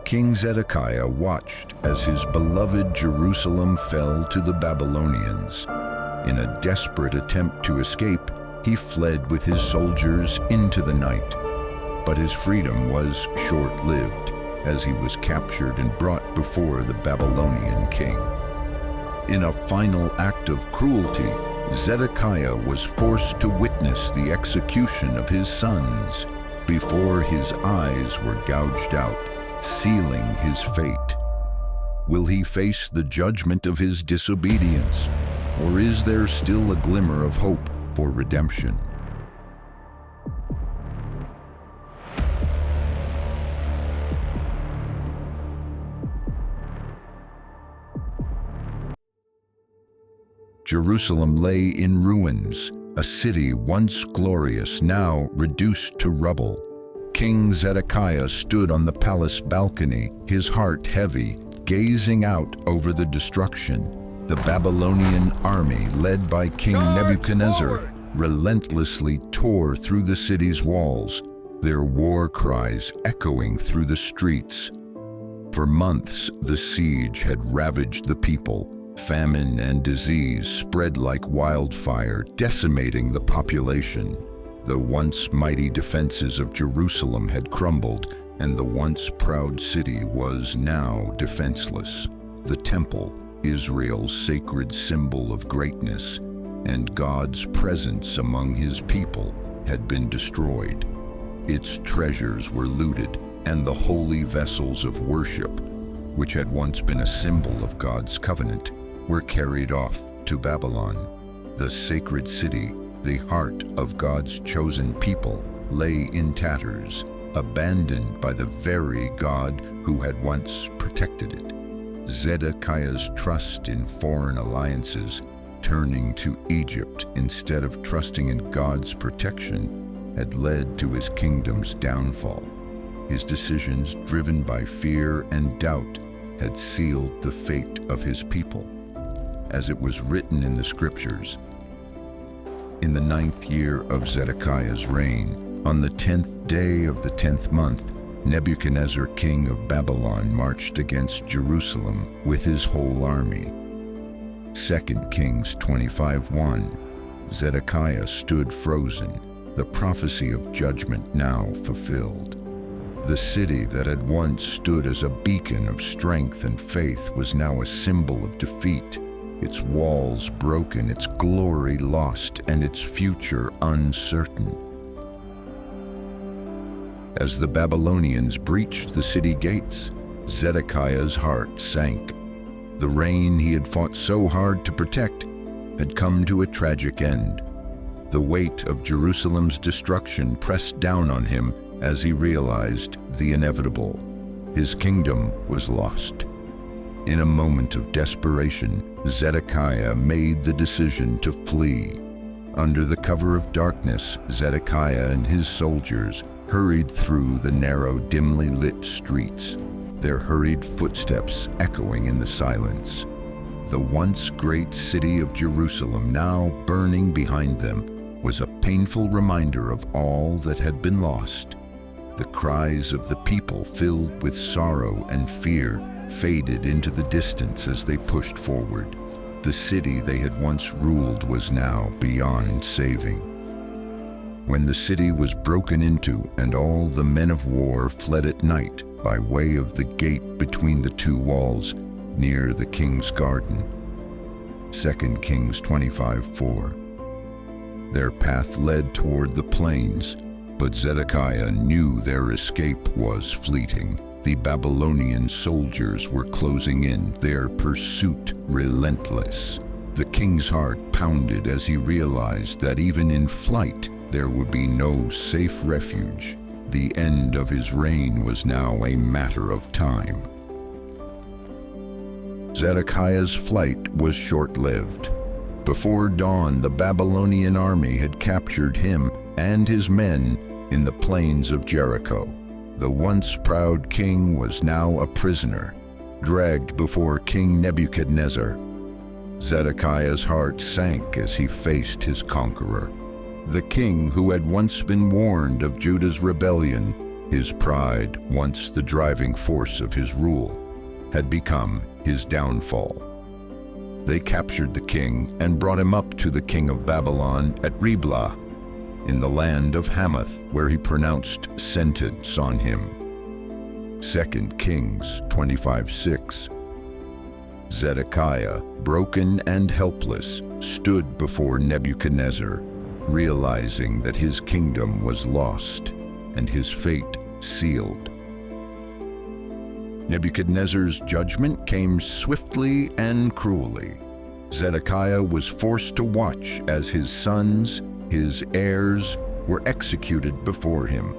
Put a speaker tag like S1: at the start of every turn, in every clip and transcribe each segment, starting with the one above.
S1: King Zedekiah watched as his beloved Jerusalem fell to the Babylonians. In a desperate attempt to escape, he fled with his soldiers into the night. But his freedom was short-lived, as he was captured and brought before the Babylonian king. In a final act of cruelty, Zedekiah was forced to witness the execution of his sons before his eyes were gouged out, sealing his fate. Will he face the judgment of his disobedience, or is there still a glimmer of hope for redemption? Jerusalem lay in ruins, a city once glorious, now reduced to rubble. King Zedekiah stood on the palace balcony, his heart heavy, gazing out over the destruction. The Babylonian army, led by King Nebuchadnezzar, relentlessly tore through the city's walls, their war cries echoing through the streets. For months, the siege had ravaged the people. Famine and disease spread like wildfire, decimating the population. The once mighty defenses of Jerusalem had crumbled, and the once proud city was now defenseless. The temple, Israel's sacred symbol of greatness and God's presence among his people, had been destroyed. Its treasures were looted, and the holy vessels of worship, which had once been a symbol of God's covenant, were carried off to Babylon. The sacred city, the heart of God's chosen people, lay in tatters, abandoned by the very God who had once protected it. Zedekiah's trust in foreign alliances, turning to Egypt instead of trusting in God's protection, had led to his kingdom's downfall. His decisions, driven by fear and doubt, had sealed the fate of his people. As it was written in the scriptures, in the 9th year of Zedekiah's reign, on the 10th day of the 10th month, Nebuchadnezzar, king of Babylon, marched against Jerusalem with his whole army. 2 Kings 25:1. Zedekiah stood frozen, the prophecy of judgment now fulfilled. The city that had once stood as a beacon of strength and faith was now a symbol of defeat. Its walls broken, its glory lost, and its future uncertain. As the Babylonians breached the city gates, Zedekiah's heart sank. The reign he had fought so hard to protect had come to a tragic end. The weight of Jerusalem's destruction pressed down on him as he realized the inevitable. His kingdom was lost. In a moment of desperation, Zedekiah made the decision to flee. Under the cover of darkness, Zedekiah and his soldiers hurried through the narrow, dimly lit streets, their hurried footsteps echoing in the silence. The once great city of Jerusalem, now burning behind them, was a painful reminder of all that had been lost. The cries of the people, filled with sorrow and fear, faded into the distance as they pushed forward. The city they had once ruled was now beyond saving. When the city was broken into and all the men of war fled at night by way of the gate between the two walls near the king's garden. 2 Kings 25:4. Their path led toward the plains, but Zedekiah knew their escape was fleeting. The Babylonian soldiers were closing in, their pursuit relentless. The king's heart pounded as he realized that even in flight, there would be no safe refuge. The end of his reign was now a matter of time. Zedekiah's flight was short-lived. Before dawn, the Babylonian army had captured him and his men in the plains of Jericho. The once proud king was now a prisoner, dragged before King Nebuchadnezzar. Zedekiah's heart sank as he faced his conqueror. The king, who had once been warned of Judah's rebellion, His pride, once the driving force of his rule, had become his downfall. They captured the king and brought him up to the king of Babylon at Riblah, in the land of Hamath, where he pronounced sentence on him. 2 Kings 25:6. Zedekiah, broken and helpless, stood before Nebuchadnezzar, realizing that his kingdom was lost and his fate sealed. Nebuchadnezzar's judgment came swiftly and cruelly. Zedekiah was forced to watch as his sons, his heirs, were executed before him.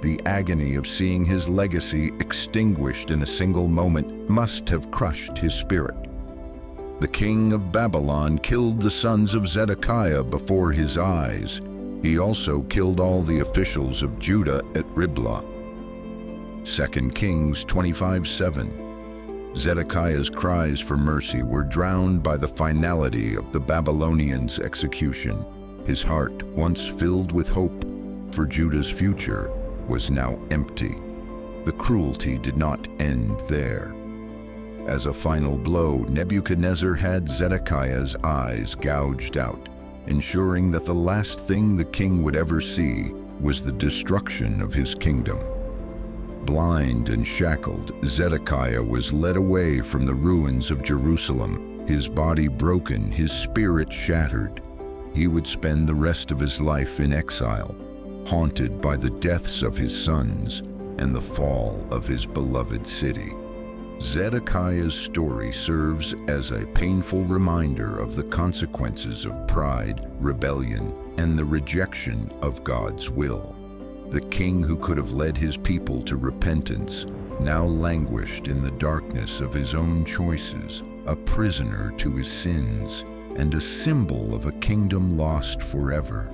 S1: The agony of seeing his legacy extinguished in a single moment must have crushed his spirit. The king of Babylon killed the sons of Zedekiah before his eyes. He also killed all the officials of Judah at Riblah. 2 Kings 25:7. Zedekiah's cries for mercy were drowned by the finality of the Babylonians' execution. His heart, once filled with hope for Judah's future, was now empty. The cruelty did not end there. As a final blow, Nebuchadnezzar had Zedekiah's eyes gouged out, ensuring that the last thing the king would ever see was the destruction of his kingdom. Blind and shackled, Zedekiah was led away from the ruins of Jerusalem, his body broken, his spirit shattered. He would spend the rest of his life in exile, haunted by the deaths of his sons and the fall of his beloved city. Zedekiah's story serves as a painful reminder of the consequences of pride, rebellion, and the rejection of God's will. The king who could have led his people to repentance now languished in the darkness of his own choices, a prisoner to his sins, and a symbol of a kingdom lost forever.